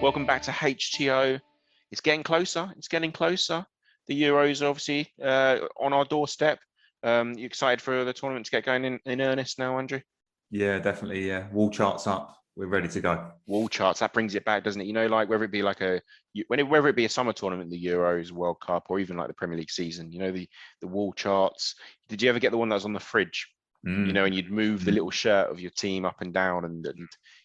Welcome back to HTO. It's getting closer. It's getting closer. The Euros are obviously on our doorstep. You excited for the tournament to get going in earnest now, Andrew? Yeah, definitely. Yeah, wall charts up. We're ready to go. Wall charts, that brings it back, doesn't it? You know, like whether it be whether it be a summer tournament, the Euros, World Cup, or even like the Premier League season. You know, the wall charts. Did you ever get the one that was on the fridge? You know, and you'd move the little shirt of your team up and down, and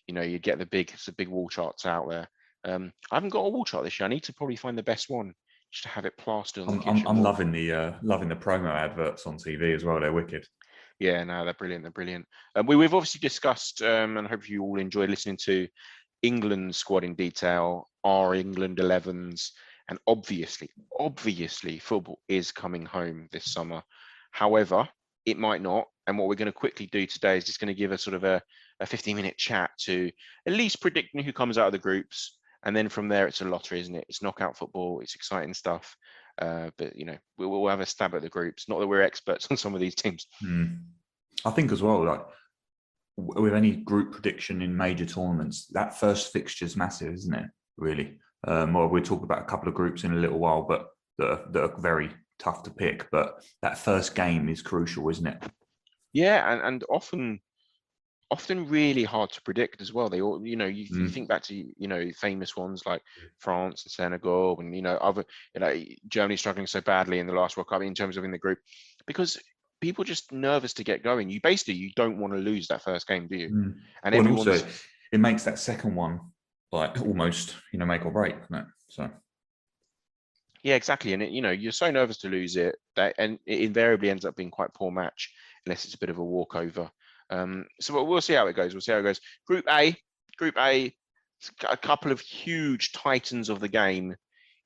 you know, you'd get the big wall charts out there. I haven't got a wall chart this year. I need to probably find the best one just to have it plastered on the kitchen I'm wall. loving the promo adverts on TV as well. They're wicked. Yeah, no, they're brilliant. They're brilliant. We've obviously discussed, and I hope you all enjoyed listening to England's squad in detail, our England 11s, and obviously, football is coming home this summer. However, it might not. And what we're going to quickly do today is just going to give a sort of a 15-minute chat to at least predicting who comes out of the groups. And then from there, it's a lottery, isn't it? It's knockout football. It's exciting stuff. But, you know, we'll have a stab at the groups. Not that we're experts on some of these teams. I think as well, like with any group prediction in major tournaments, that first fixture is massive, isn't it? Really. Well, we'll talk about a couple of groups in a little while, but that are very tough to pick. But that first game is crucial, isn't it? Yeah, and often really hard to predict as well. They all, you know, you think back to, you know, famous ones like France and Senegal, and Germany struggling so badly in the last World Cup in terms of in the group, because people just nervous to get going. You don't want to lose that first game, do you? And also it makes that second one like almost, you know, make or break, isn't it? So yeah, exactly. And you're so nervous to lose it and it invariably ends up being quite a poor match unless it's a bit of a walkover. So we'll see how it goes. Group A, a couple of huge titans of the game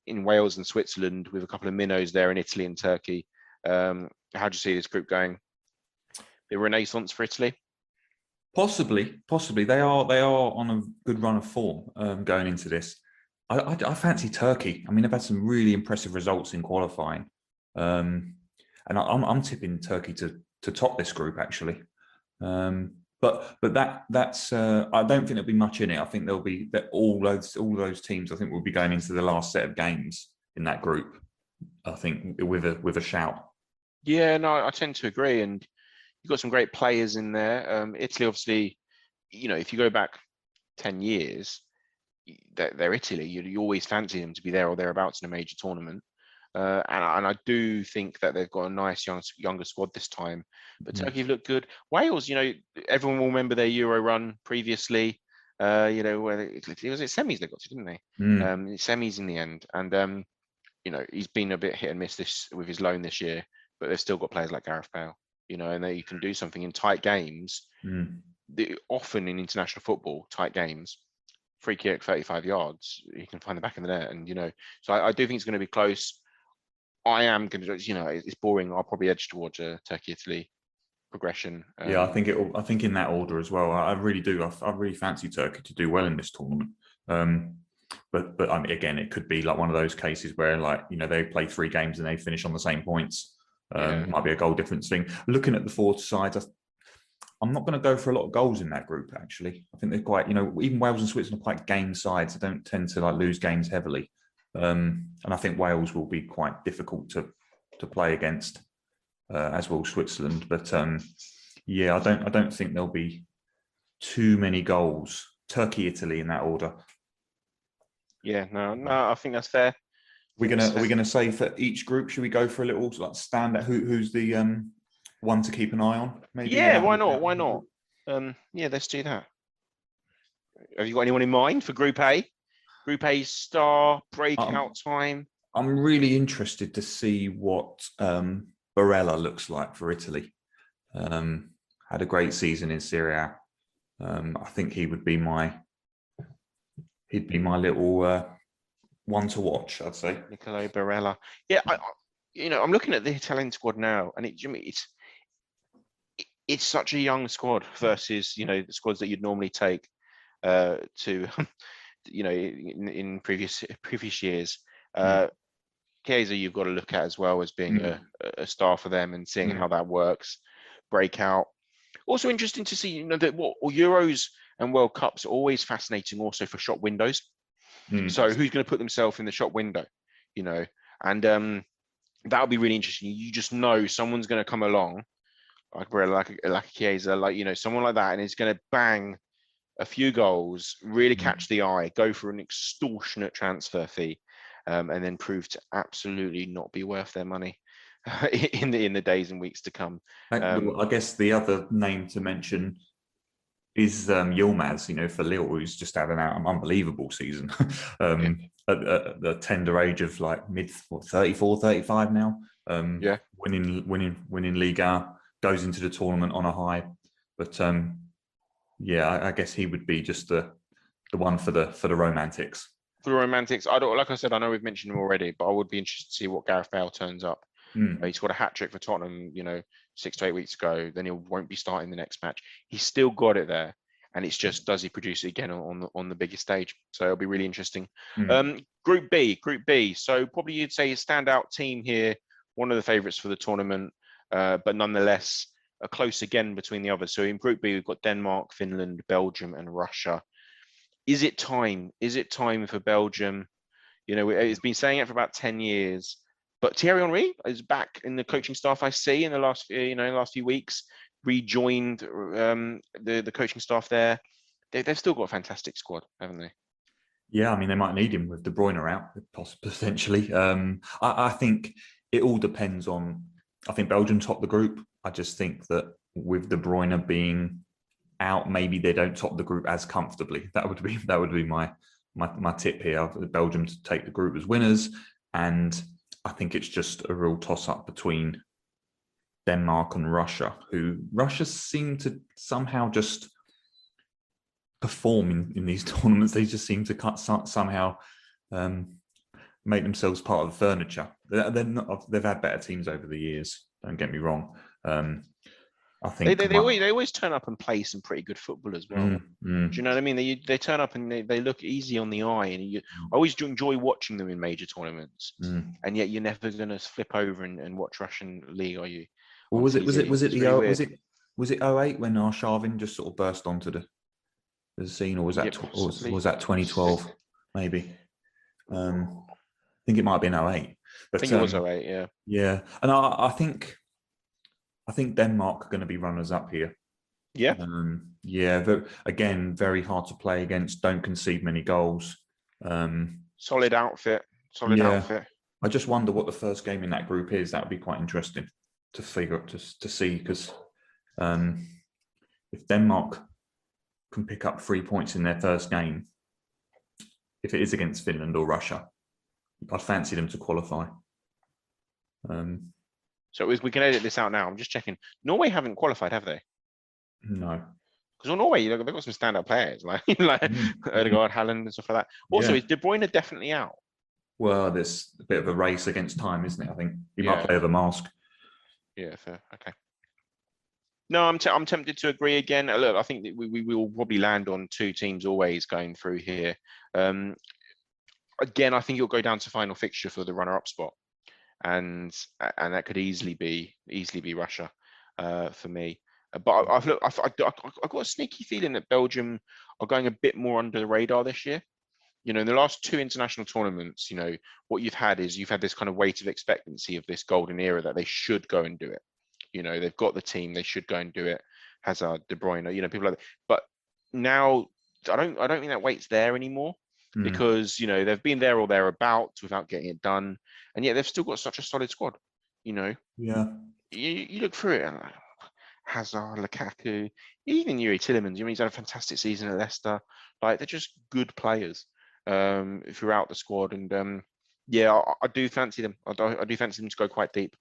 in Wales and Switzerland, with a couple of minnows there in Italy and Turkey. How do you see this group going? The renaissance for Italy? Possibly. They are on a good run of form going into this. I fancy Turkey. I mean, they've had some really impressive results in qualifying, and I'm tipping Turkey to top this group actually. But that's I don't think there'll be much in it. I think there'll be all those teams. I think will be going into the last set of games in that group. I think with a shout. Yeah, no, I tend to agree. And you've got some great players in there. Italy, obviously, you know, if you go back 10 years, they're Italy. You always fancy them to be there or thereabouts in a major tournament. And I do think that they've got a nice younger squad this time. But Turkey have looked good. Wales, you know, everyone will remember their Euro run previously. You know, where it was semis they got to, didn't they? Semis in the end. And you know, he's been a bit hit and miss with his loan this year. But they've still got players like Gareth Bale. You know, and you can do something in tight games. Often in international football, tight games, free kick 35 yards, you can find the back of the net. And you know, so I do think it's going to be close. I am going to, you know, it's boring. I'll probably edge towards a Turkey-Italy progression. Yeah, I think in that order as well. I really do. I really fancy Turkey to do well in this tournament. But I mean, again, it could be like one of those cases where, like, you know, they play 3 games and they finish on the same points. Might be a goal difference thing. Looking at the 4 sides, I'm not going to go for a lot of goals in that group. Actually, I think they're quite, you know, even Wales and Switzerland are quite game sides. They don't tend to like lose games heavily. And I think Wales will be quite difficult to play against, as will Switzerland. But yeah, I don't think there'll be too many goals. Turkey, Italy in that order. Yeah, no, I think that's fair. Are we gonna say for each group? Should we go for a little like stand at who's the one to keep an eye on? Maybe. Yeah, why not? Yeah, let's do that. Have you got anyone in mind for Group A? Group A star breakout time. I'm really interested to see what Barella looks like for Italy. Had a great season in Serie A. I think he'd be my little one to watch, I'd say. Nicolo Barella. Yeah, I'm looking at the Italian squad now, and it's such a young squad versus, you know, the squads that you'd normally take to. You know, in previous years, Chiesa you've got to look at as well as being a star for them and seeing how that works. Breakout. Also interesting to see, you know, that Euros and World Cups are always fascinating also for shop windows. So who's going to put themselves in the shop window, and that'll be really interesting. You just know someone's going to come along, like a Chiesa, someone like that, and is going to bang a few goals, really catch the eye, go for an extortionate transfer fee, and then prove to absolutely not be worth their money in the days and weeks to come. I guess the other name to mention is Yilmaz, for Lille, who's just had an unbelievable season at the tender age of like mid 34, 35 now. Winning Liga, goes into the tournament on a high, but I guess he would be just the one for the romantics. For the romantics, like I said, I know we've mentioned him already, but I would be interested to see what Gareth Bale turns up. He scored a hat-trick for Tottenham, 6 to 8 weeks ago. Then he won't be starting the next match. He's still got it there, and it's just, does he produce it again on the biggest stage? So it'll be really interesting. Group B. So probably you'd say a standout team here, one of the favourites for the tournament, but nonetheless a close again between the others. So in Group B, we've got Denmark, Finland, Belgium, and Russia. Is it time? Is it time for Belgium? It's been saying it for about 10 years. But Thierry Henry is back in the coaching staff. I see in the last few weeks, rejoined the coaching staff there. They've still got a fantastic squad, haven't they? Yeah, I mean, they might need him with De Bruyne out, potentially. I think it all depends on. I think Belgium top the group. I just think that with De Bruyne being out, maybe they don't top the group as comfortably. That would be my tip here. Belgium to take the group as winners, and I think it's just a real toss-up between Denmark and Russia, who Russia seem to somehow just perform in these tournaments. They just seem to somehow make themselves part of the furniture. They've had better teams over the years, don't get me wrong. I think they always turn up and play some pretty good football as well. Do you know what I mean? They turn up and they look easy on the eye, and I always enjoy watching them in major tournaments. And yet you're never going to flip over and watch Russian league, are you? Well, was it 08 when Arshavin just sort of burst onto the scene, or was that was that 2012 maybe? I think it might have been 08. But, I think it was 08, yeah. Yeah, and I think Denmark are going to be runners up here. Yeah. Again, very hard to play against. Don't concede many goals. Solid outfit. I just wonder what the first game in that group is. That would be quite interesting to figure to see, because if Denmark can pick up 3 points in their first game, if it is against Finland or Russia, I'd fancy them to qualify. So we can edit this out now. I'm just checking. Norway haven't qualified, have they? No. Because on Norway, they've got some standout players like Ødegaard, Haaland, and stuff like that. Also, is De Bruyne definitely out? Well, there's a bit of a race against time, isn't it? I think he might play with a mask. Yeah, fair. Okay. No, I'm tempted to agree again. Look, I think that we will probably land on two teams always going through here. Again, I think it'll go down to final fixture for the runner-up spot, and that could easily be Russia for me. But I've got a sneaky feeling that Belgium are going a bit more under the radar this year. In the last two international tournaments, what you've had this kind of weight of expectancy of this golden era that they should go and do it. They've got the team, they should go and do it. Hazard, De Bruyne, people like that. But now I don't think that weight's there anymore, because they've been there or thereabouts without getting it done, and yet they've still got such a solid squad. Yeah. You look through it and like Hazard, Lukaku, even Yuri Tillemans. He's had a fantastic season at Leicester. Like, they're just good players throughout the squad, and I do fancy them. I do fancy them to go quite deep.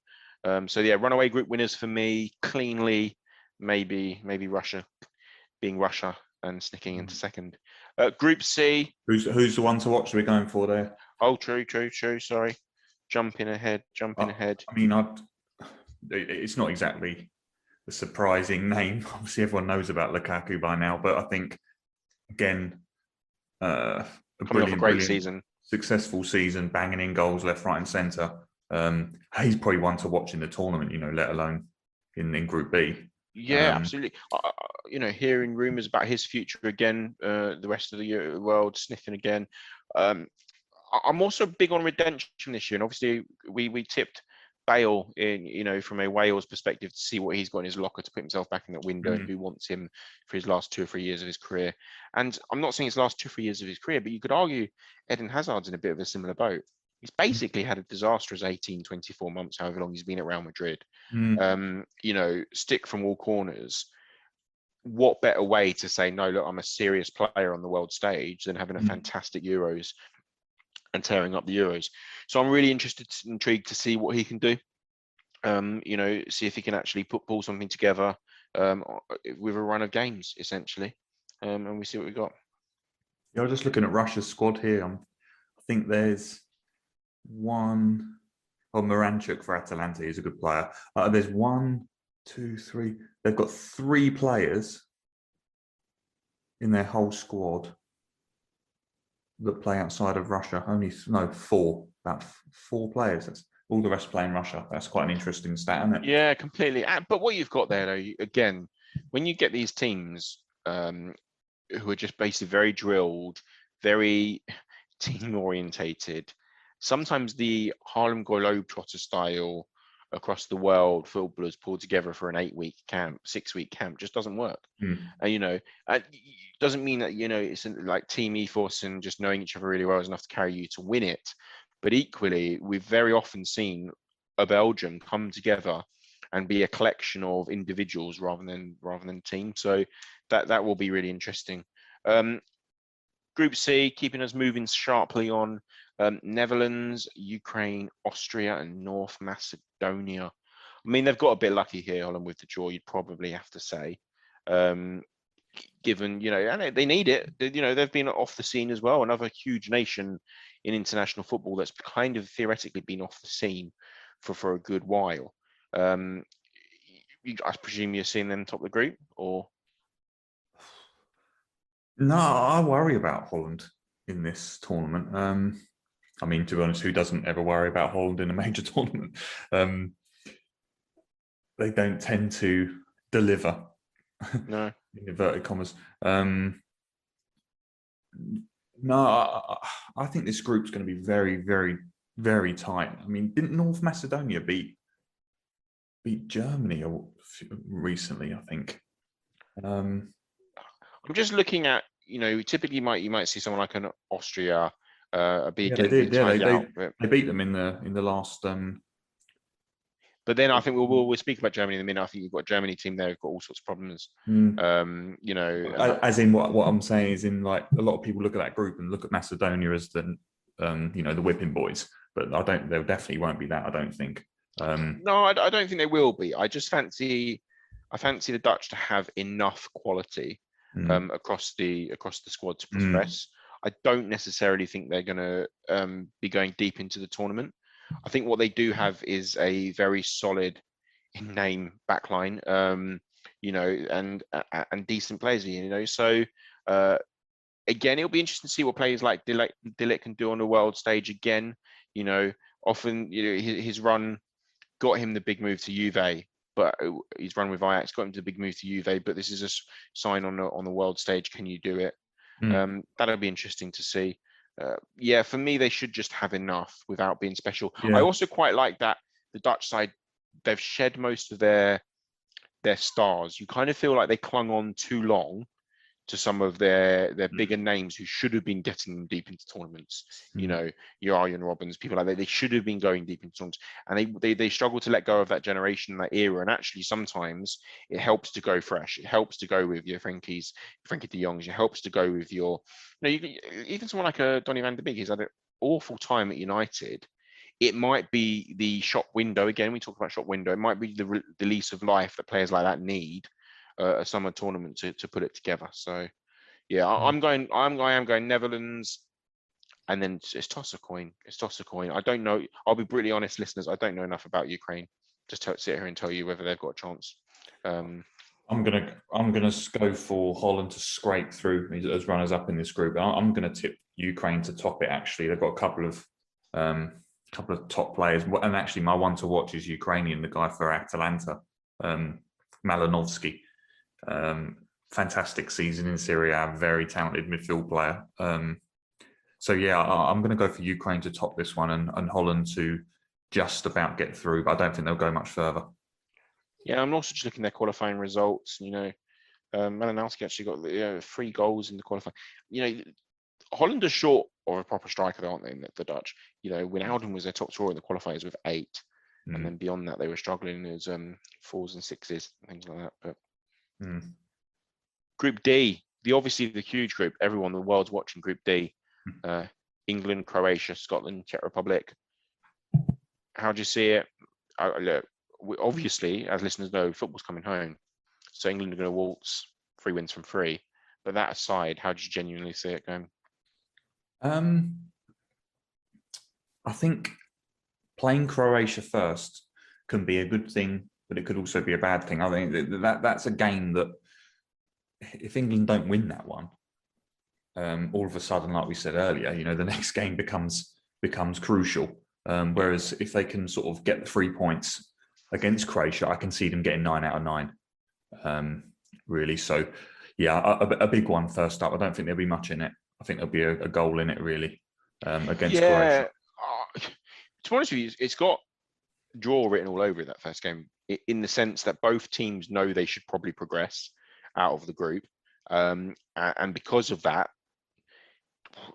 Runaway group winners for me, cleanly, maybe Russia, being Russia and sneaking into second. Group C. Who's the one to watch we're going for there? Oh, true. Sorry, jumping ahead. I mean, it's not exactly a surprising name. Obviously, everyone knows about Lukaku by now, but I think again, a brilliant season, successful season, banging in goals left, right, and centre. He's probably one to watch in the tournament, let alone in Group B. Yeah, absolutely. Hearing rumours about his future again, the rest of the world sniffing again. I'm also big on redemption this year, and obviously we tipped Bale in, from a Wales perspective to see what he's got in his locker to put himself back in that window and who wants him for his last 2 or 3 years of his career. And I'm not saying his last 2 or 3 years of his career, but you could argue Eden Hazard's in a bit of a similar boat. He's basically had a disastrous 18, 24 months, however long he's been at Real Madrid. Stick from all corners. What better way to say, no, look, I'm a serious player on the world stage than having a fantastic Euros and tearing up the Euros. So I'm really intrigued to see what he can do. See if he can actually pull something together with a run of games, essentially. And we see what we got. Yeah, I'm just looking at Russia's squad here. I think there's one. Moranchuk for Atalanta is a good player. There's 1, 2, 3. They've got 3 players in their whole squad that play outside of Russia. 4. About 4 players. That's all the rest play in Russia. That's quite an interesting stat, isn't it? Yeah, completely. But what you've got there, though, again, when you get these teams who are just basically very drilled, very team orientated, sometimes the Harlem Globetrotter style across the world footballers pulled together for an 8-week camp, 6-week camp just doesn't work. It doesn't mean that, it's like team ethos and just knowing each other really well is enough to carry you to win it. But equally, we've very often seen a Belgium come together and be a collection of individuals rather than teams. So that will be really interesting. Group C, keeping us moving sharply on. Netherlands, Ukraine, Austria, and North Macedonia. I mean, they've got a bit lucky here, Holland, with the draw, you'd probably have to say. Given, and they need it. They've been off the scene as well. Another huge nation in international football that's kind of theoretically been off the scene for a good while. I presume you're seeing them top of the group, or? No, I worry about Holland in this tournament. To be honest, who doesn't ever worry about Holland in a major tournament? They don't tend to deliver. No. In inverted commas. I think this group's going to be very, very, very tight. I mean, didn't North Macedonia beat Germany recently? I think. I'm just looking at, typically you might see someone like an Austria be they did. Yeah, they beat them in the last. But then I think we'll speak about Germany in a minute. I think you've got a Germany team there who've got all sorts of problems. As in what I'm saying is in like a lot of people look at that group and look at Macedonia as the the whipping boys, but they definitely won't be that. I don't think. No, I don't think they will be. I fancy the Dutch to have enough quality across the squad to progress. I don't necessarily think they're going to be going deep into the tournament. I think what they do have is a very solid in-name backline, and decent players, So again, it'll be interesting to see what players like Dillick can do on the world stage again. Often his run got him the big move to Juve, but his run with Ajax got him to the big move to Juve. But this is a sign on the world stage. Can you do it? That'll be interesting to see. For me, they should just have enough without being special. I also quite like that the Dutch side, they've shed most of their stars. You kind of feel like they clung on too long to some of their bigger names who should have been getting them deep into tournaments. Your Arjen Robbins, people like that. They should have been going deep into tournaments, and they struggle to let go of that generation, that era. And actually, sometimes it helps to go fresh. It helps to go with your Frenkie de Jongs. It helps to go with your, even someone like a Donny van de Beek. He's had an awful time at United. It might be the shop window again. We talk about shop window. It might be the lease of life that players like that need. A summer tournament to put it together. So I am going Netherlands, and then it's toss a coin. I don't know. I'll be brutally honest, listeners. I don't know enough about Ukraine just to sit here and tell you whether they've got a chance. I'm gonna go for Holland to scrape through as runners up in this group. I'm gonna tip Ukraine to top it. Actually, they've got a couple of top players, and actually my one to watch is Ukrainian, the guy for Atalanta, Malinovsky. Fantastic season in Serie A, very talented midfield player. So yeah, I'm going to go for Ukraine to top this one and Holland to just about get through, but I don't think they'll go much further. Yeah, I'm also just looking at their qualifying results. Malinowski actually got 3 goals in the qualifying. Holland are short of a proper striker, aren't they? The Dutch. Wijnaldum was their top scorer in the qualifiers with 8, and then beyond that they were struggling as 4s and 6s, things like that. But Group D, obviously the huge group. Everyone in the world's watching Group D. England, Croatia, Scotland, Czech Republic. How do you see it? Look, obviously, as listeners know, football's coming home, so England are going to waltz 3 wins from 3. But that aside, how do you genuinely see it going? I think playing Croatia first can be a good thing, but it could also be a bad thing. I think that's a game that if England don't win that one, all of a sudden, like we said earlier, the next game becomes crucial. Whereas if they can sort of get the 3 points against Croatia, I can see them getting 9 out of 9. Really. So, yeah, a big one first up. I don't think there'll be much in it. I think there'll be a goal in it, really, against Croatia. To be honest with you, it's got draw written all over it, that first game, in the sense that both teams know they should probably progress out of the group. And because of that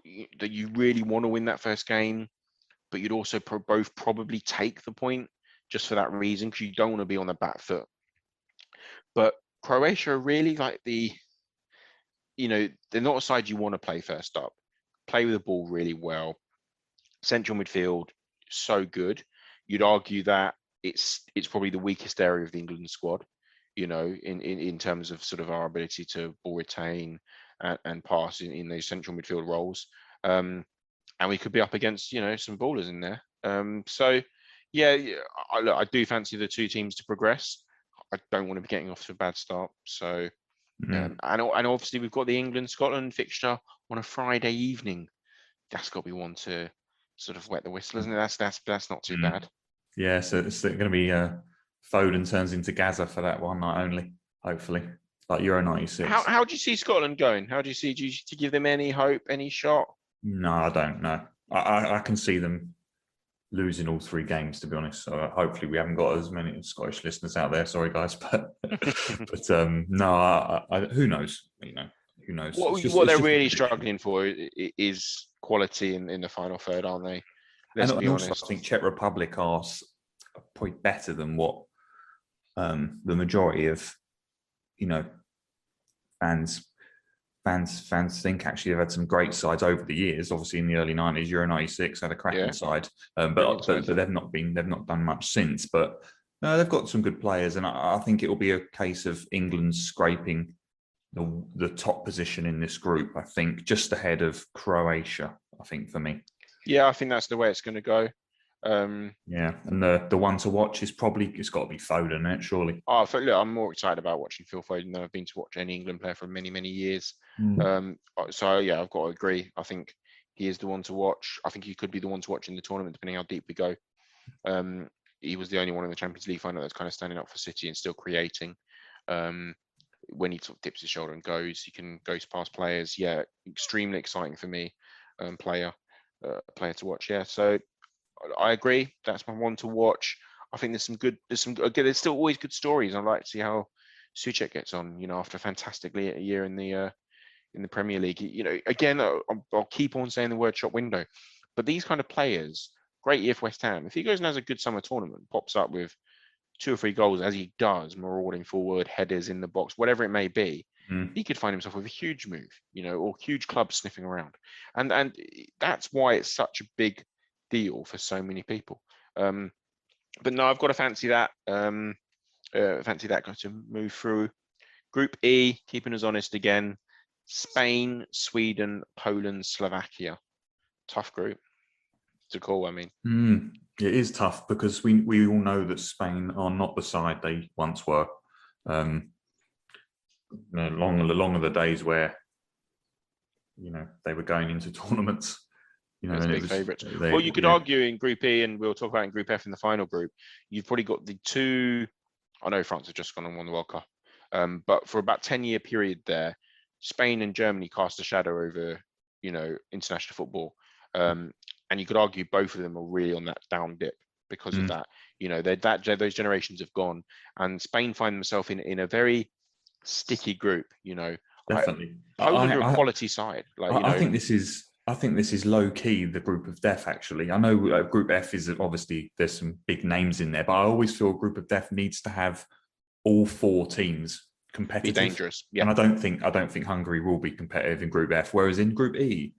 you really want to win that first game, but you'd also both probably take the point just for that reason, because you don't want to be on the back foot. But Croatia are really like they're not a side you want to play first up. Play with the ball really well. Central midfield, so good. You'd argue that it's probably the weakest area of the England squad, in terms of sort of our ability to ball retain and pass in those central midfield roles. And we could be up against, some ballers in there. I do fancy the 2 teams to progress. I don't want to be getting off to a bad start. So, and obviously we've got the England-Scotland fixture on a Friday evening. That's got to be one to sort of wet the whistle, isn't it? That's not too bad. Yeah, so it's going to be Foden turns into Gaza for that one night only, hopefully, like Euro 96. How do you see Scotland going? Do you give them any hope, any shot? No, I don't know. I can see them losing all 3 games, to be honest. So hopefully we haven't got as many Scottish listeners out there. Sorry, guys, but no, who knows? Who knows? What they're really struggling for is quality in the final third, aren't they? Let's be honest. Also, I think Czech Republic are probably better than what the majority of fans think. Actually, they've had some great sides over the years. Obviously, in the early 90s, Euro 96 had a cracking side, but they've not done much since. But they've got some good players, and I think it will be a case of England scraping the top position in this group. I think just ahead of Croatia. I think for me. Yeah, I think that's the way it's going to go. Yeah, and the one to watch is probably it's got to be Foden, isn't it? Surely. Oh, look, I'm more excited about watching Phil Foden than I've been to watch any England player for many, many years. So yeah, I've got to agree. I think he is the one to watch. I think he could be the one to watch in the tournament, depending how deep we go. He was the only one in the Champions League final that's kind of standing up for City and still creating. When he sort of dips his shoulder and goes, he can go past players. Yeah, extremely exciting for me. Player to watch. Yeah, so I agree. That's my one to watch. I think there's still always good stories. I'd like to see how Souček gets on. After a fantastic year in the Premier League. Again, I'll keep on saying the word shop window, but these kind of players, great year for West Ham. If he goes and has a good summer tournament, pops up with 2 or 3 goals as he does, marauding forward, headers in the box, whatever it may be, he could find himself with a huge move, or huge clubs sniffing around. And that's why it's such a big deal for so many people. But no, I've got to fancy that. Going to move through Group E, keeping us honest again. Spain, Sweden, Poland, Slovakia. Tough group to call, I mean. It is tough because we all know that Spain are not the side they once were. Long of the days where they were going into tournaments. Big favourites. Well, you could argue in Group E, and we'll talk about in Group F in the final group. You've probably got the 2. I know France have just gone and won the World Cup, but for about 10-year period there, Spain and Germany cast a shadow over international football. And you could argue both of them are really on that down dip because of that. Those generations have gone, and Spain find themselves in a very sticky group. Definitely. Poland are a quality side. I think this is low key the group of death. Actually, I know Group F is obviously there's some big names in there, but I always feel Group of Death needs to have all 4 teams competitive. Be dangerous, yeah. And I don't think Hungary will be competitive in Group F. Whereas in Group E,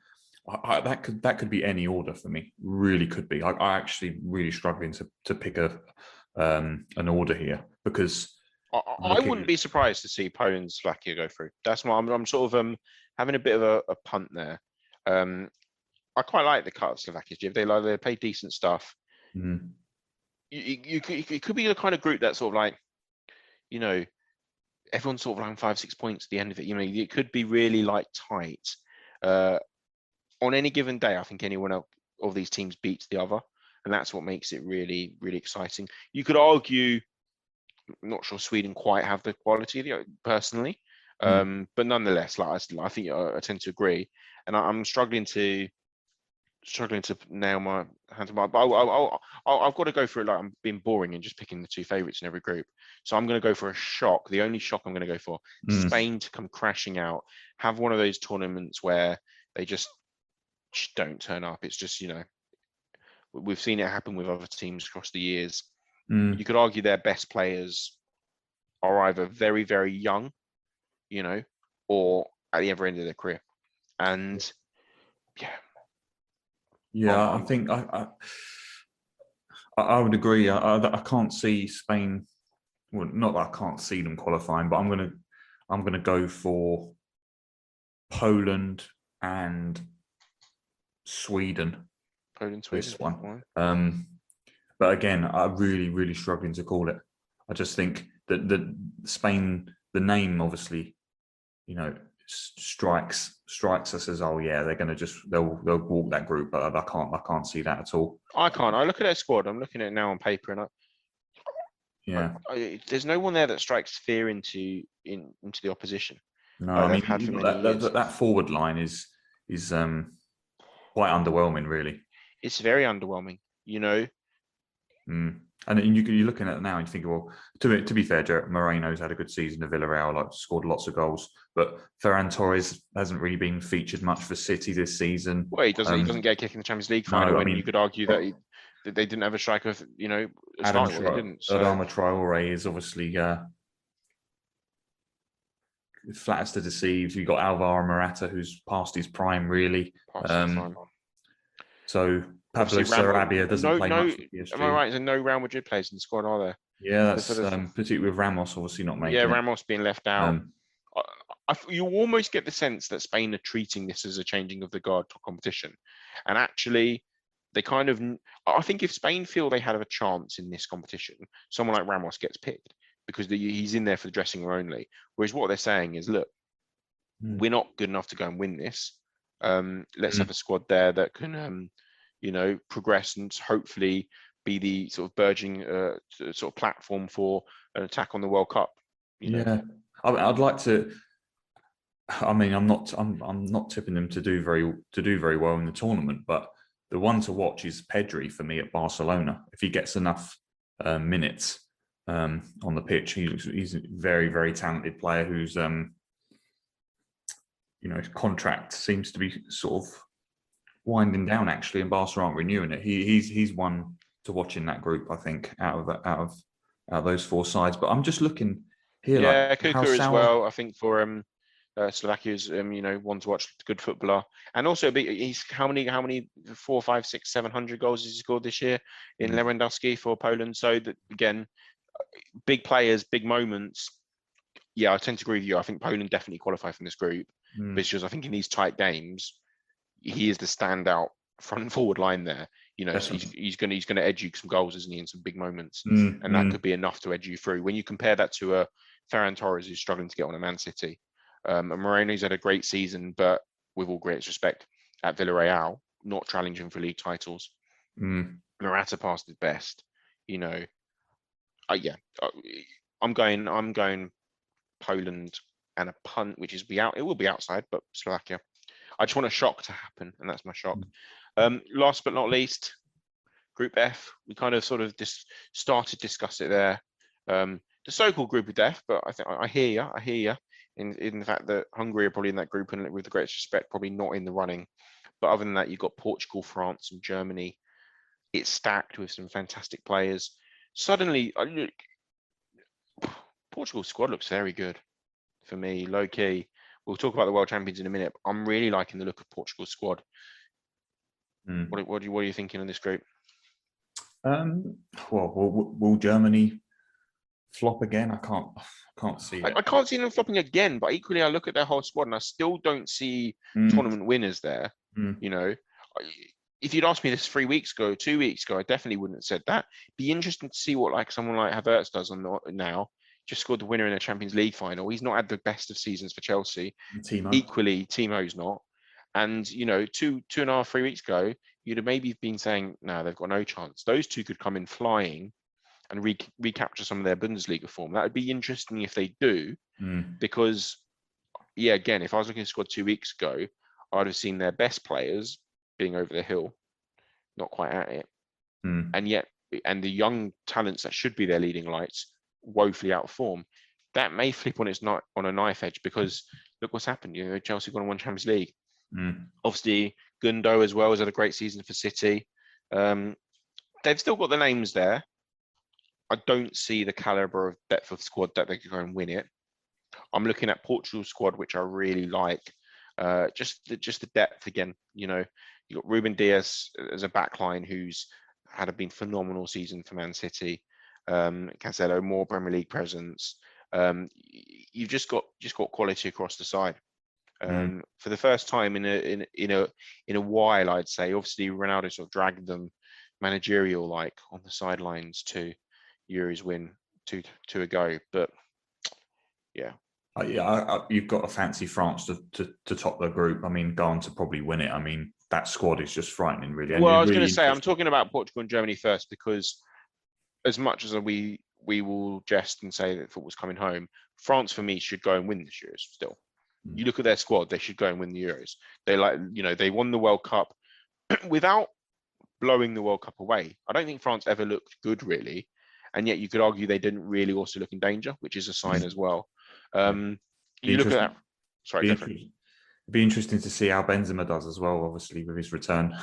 that could be any order for me. Really could be. I actually really struggling to pick an order here because I wouldn't be surprised to see Poland and Slovakia go through. That's why I'm sort of having a bit of a punt there. I quite like the cut of Slovakia. They play decent stuff. Mm. It could be the kind of group that sort of like, everyone's sort of around 5-6 points at the end of it. It could be really like tight. On any given day, I think anyone of these teams beats the other, and that's what makes it really, really exciting. You could argue, I'm not sure Sweden quite have the quality personally, but nonetheless, I think I tend to agree, and I'm struggling to nail my hand to my. But I've got to go for it. Like I'm being boring and just picking the 2 favourites in every group. So I'm going to go for a shock. The only shock I'm going to go for Spain to come crashing out, have one of those tournaments where they just don't turn up. It's just we've seen it happen with other teams across the years. You could argue their best players are either very, very young, or at the other end of their career. And I think I would agree. I can't see Spain. Well, not that I can't see them qualifying, but I'm gonna go for Poland and Sweden. Poland, Sweden. This one. But again, I'm really, really struggling to call it. I just think that the Spain, the name obviously, strikes us as, oh yeah, they're going to they'll walk that group, but I can't see that at all. I can't. I look at their squad. I'm looking at it now on paper, and there's no one there that strikes fear into the opposition. No, I mean that forward line is quite underwhelming, really. It's very underwhelming, And you're looking at it now and you think, well, to be fair, Moreno's had a good season at Villarreal, scored lots of goals, but Ferran Torres hasn't really been featured much for City this season. Well, he doesn't get a kick in the Champions League final, and you could argue that they didn't have a striker, Adama Traore is obviously flatters to deceive. You've got Alvaro Morata, who's past his prime, really. So Pablo Sarabia doesn't play much for PSG. Am I right? There's no Real Madrid players in the squad, are there? Yeah, that's particularly with Ramos obviously not making. Yeah, Ramos being left out. You almost get the sense that Spain are treating this as a changing of the guard competition, and actually, they kind of. I think if Spain feel they have a chance in this competition, someone like Ramos gets picked because he's in there for the dressing room only. Whereas what they're saying is, look, we're not good enough to go and win this. Let's have a squad there that can. Progress and hopefully be the sort of burgeoning sort of platform for an attack on the World Cup. I'd like to. I mean, I'm not tipping them to do very well in the tournament, but the one to watch is Pedri for me at Barcelona. If he gets enough minutes on the pitch, he's a very, very talented player who's his contract seems to be sort of winding down actually, and Barca aren't renewing it. He's one to watch in that group, I think, out of those 4 sides. But I'm just looking here. Yeah, Kuka as well. I think for Slovakia's one to watch, good footballer, and also he's how many 4, 5, 6, 700 goals has he scored this year in Lewandowski for Poland. So that again, big players, big moments. Yeah, I tend to agree with you. I think Poland definitely qualify from this group, because I think in these tight games, he is the standout front and forward line there. So he's going to edge you some goals, isn't he, in some big moments, and that could be enough to edge you through. When you compare that to a Ferran Torres who's struggling to get on a Man City, and Moreno's had a great season, but with all great respect, at Villarreal, not challenging for league titles. Morata passed his best. I'm going Poland and a punt, which is it will be outside, but Slovakia. I just want a shock to happen, and that's my shock. Last but not least, Group F. We kind of sort of started to discuss it there. The so-called Group of Death, but I think I hear you in the fact that Hungary are probably in that group, and with the greatest respect, probably not in the running. But other than that, you've got Portugal, France, and Germany. It's stacked with some fantastic players. Suddenly, Portugal's squad looks very good for me, low key. We'll talk about the world champions in a minute. But I'm really liking the look of Portugal's squad. What are you thinking of this group? Well, will Germany flop again? I can't see it. I can't see them flopping again, but equally I look at their whole squad and I still don't see tournament winners there. You know, if you'd asked me this 3 weeks ago, 2 weeks ago, I definitely wouldn't have said that. Be interesting to see what someone like Havertz does now. Just scored the winner in the Champions League final. He's not had the best of seasons for Chelsea. Equally, Timo's not. And, you know, 2.5, 3 weeks ago, you'd have maybe been saying, no, they've got no chance. Those two could come in flying and recapture some of their Bundesliga form. That would be interesting if they do, because, yeah, again, if I was looking at the squad 2 weeks ago, I'd have seen their best players being over the hill, not quite at it. And the young talents that should be their leading lights, woefully out of form. That may flip on a knife edge, because look what's happened. You know, Chelsea gone and won Champions League. Obviously, Gundo as well has had a great season for City. They've still got the names there. I don't see the caliber of depth of squad that they could go and win it. I'm looking at Portugal's squad, which I really like. Just the depth again. You know, you got Ruben Dias as a backline who's had a been phenomenal season for Man City. Cancelo, more Premier League presence. You've just got quality across the side. For the first time in a while, I'd say. Obviously, Ronaldo sort of dragged them managerial like on the sidelines to Euros win two ago, but yeah. You've got to fancy France to top the group. I mean, go on to probably win it. I mean, that squad is just frightening, really. Well, I was going to say, I'm talking about Portugal and Germany first, because as much as we will jest and say that football's coming home, France for me should go and win this Euros still. You look at their squad, they should go and win the Euros. They won the World Cup without blowing the World Cup away. I don't think France ever looked good, really. And yet you could argue they didn't really also look in danger, which is a sign as well. You look at that. Sorry, it'd be interesting to see how Benzema does as well, obviously, with his return.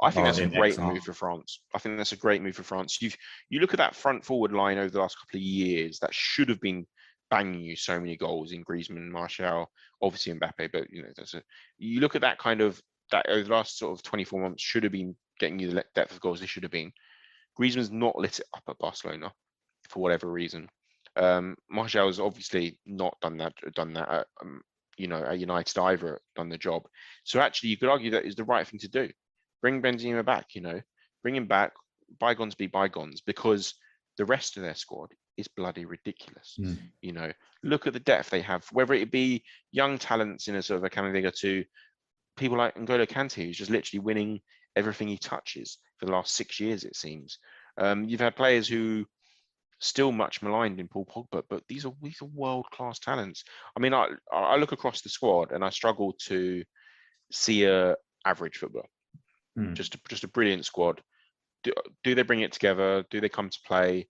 I think that's a great move for France. You look at that front forward line over the last couple of years, that should have been banging you so many goals in Griezmann, Martial, obviously Mbappe, but you look at that kind of that over the last sort of 24 months should have been getting you the depth of goals they should have been. Griezmann's not lit it up at Barcelona for whatever reason. Martial has obviously not done that at, at United either, done the job. So actually, you could argue that is the right thing to do. Bring Benzema back, bring him back. Bygones be bygones, because the rest of their squad is bloody ridiculous. Look at the depth they have, whether it be young talents in a sort of a Camavinga to people like N'Golo Kante, who's just literally winning everything he touches for the last 6 years, it seems. You've had players who still much maligned in Paul Pogba, but these are world-class talents. I mean, I look across the squad and I struggle to see a average football. Just a brilliant squad. Do they bring it together? Do they come to play?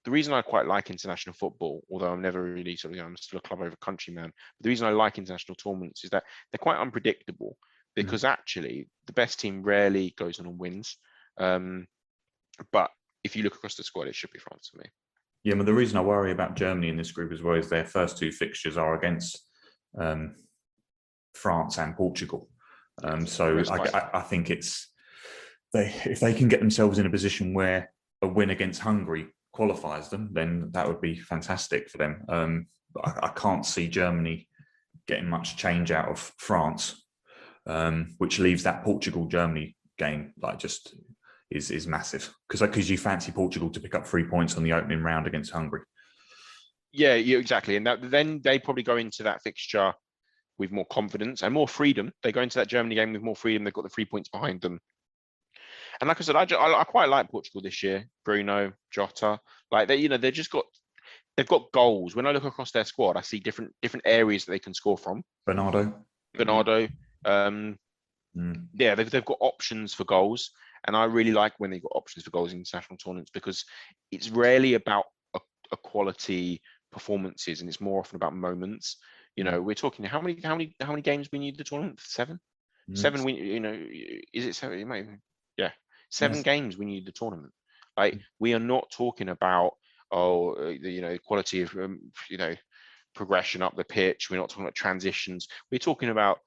The reason I quite like international football, although I'm never really I'm still a club over country man, but the reason I like international tournaments is that they're quite unpredictable, because actually the best team rarely goes on and wins. But if you look across the squad, it should be France for me. Yeah, but the reason I worry about Germany in this group as well is their first two fixtures are against France and Portugal. So I think if they can get themselves in a position where a win against Hungary qualifies them, then that would be fantastic for them. I can't see Germany getting much change out of France, which leaves that Portugal-Germany game is massive, because you fancy Portugal to pick up 3 points on the opening round against Hungary. Yeah, exactly. And then they probably go into that fixture with more confidence and more freedom. They go into that Germany game with more freedom. They've got the 3 points behind them. And like I said, I quite like Portugal this year. Bruno, Jota, they've got goals. When I look across their squad, I see different areas that they can score from. Bernardo. Yeah, they've got options for goals, and I really like when they've got options for goals in international tournaments, because it's rarely about a quality performances, and it's more often about moments. We're talking how many games we need the tournament? Seven. We is it seven? It might even, yeah, seven games we need the tournament. Like, we are not talking about quality of progression up the pitch. We're not talking about transitions. We're talking about,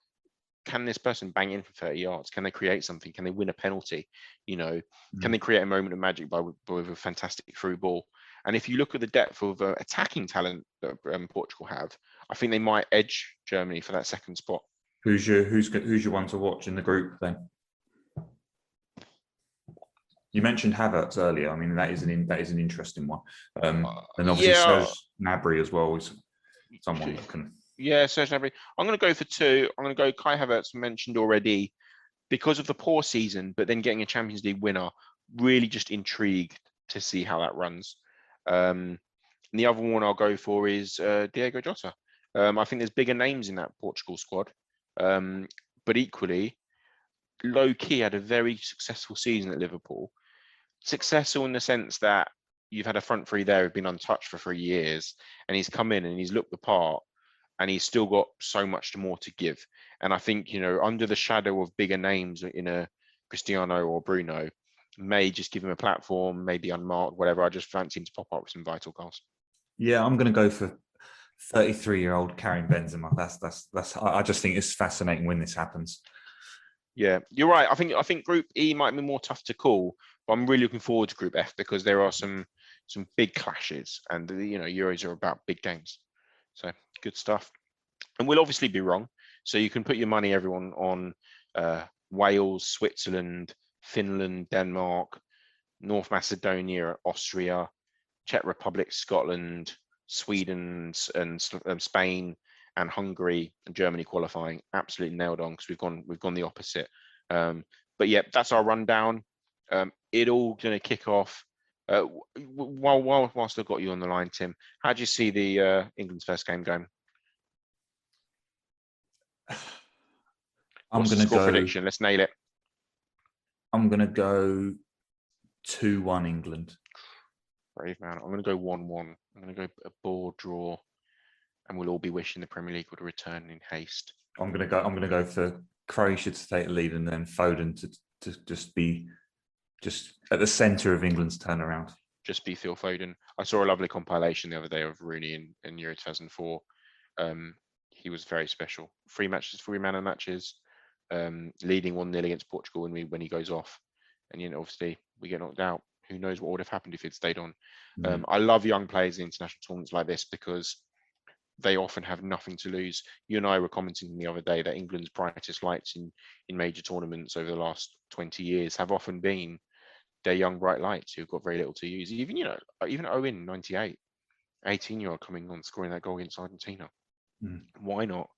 can this person bang in for 30 yards? Can they create something? Can they win a penalty? Can they create a moment of magic with a fantastic through ball? And if you look at the depth of attacking talent that Portugal have, I think they might edge Germany for that second spot. Who's your one to watch in the group then? You mentioned Havertz earlier. I mean, that is an interesting one. And obviously Serge Gnabry as well is someone that can. Yeah, Serge Gnabry. I'm going to go for two. I'm going to go Kai Havertz, mentioned already, because of the poor season, but then getting a Champions League winner. Really just intrigued to see how that runs. And the other one I'll go for is Diego Jota. I think there's bigger names in that Portugal squad, but equally, low-key had a very successful season at Liverpool. Successful in the sense that you've had a front three there who've been untouched for 3 years, and he's come in and he's looked the part, and he's still got so much more to give. And I think, under the shadow of bigger names in a Cristiano or Bruno, may just give him a platform, maybe unmarked, whatever. I just fancy him to pop up with some vital goals. Yeah, I'm going to go for 33-year-old Karim Benzema. That's. I just think it's fascinating when this happens. Yeah, you're right. I think Group E might be more tough to call, but I'm really looking forward to Group F, because there are some big clashes, and Euros are about big games. So good stuff. And we'll obviously be wrong. So you can put your money, everyone, on Wales, Switzerland, Finland, Denmark, North Macedonia, Austria, Czech Republic, Scotland, Sweden, and Spain, and Hungary and Germany qualifying. Absolutely nailed on, because we've gone the opposite. But yeah, that's our rundown. It all going to kick off. Whilst I've got you on the line, Tim, how do you see the England's first game going? What's the score prediction? Let's nail it. I'm going to go 2-1 England. Brave man. I'm going to go 1-1. I'm going to go a ball draw, and we'll all be wishing the Premier League would return in haste. I'm going to go for Croatia to take the lead, and then Foden to just be at the centre of England's turnaround. Just be Phil Foden. I saw a lovely compilation the other day of Rooney in Euro 2004. He was very special. 3 man of matches, leading 1-0 against Portugal when he goes off, and obviously we get knocked out. Who knows what would have happened if he'd stayed on? I love young players in international tournaments like this, because they often have nothing to lose. You and I were commenting the other day that England's brightest lights in major tournaments over the last 20 years have often been their young bright lights who've got very little to use. Even Owen, 98, 18-year-old coming on, scoring that goal against Argentina. Why not?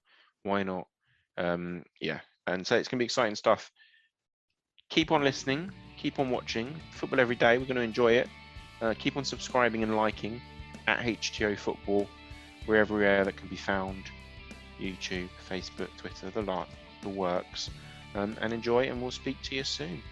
Yeah. And so it's going to be exciting stuff. Keep on listening. Keep on watching football every day. We're going to enjoy it. Keep on subscribing and liking at HTO Football. We're everywhere that can be found. YouTube, Facebook, Twitter, the works. And enjoy, and we'll speak to you soon.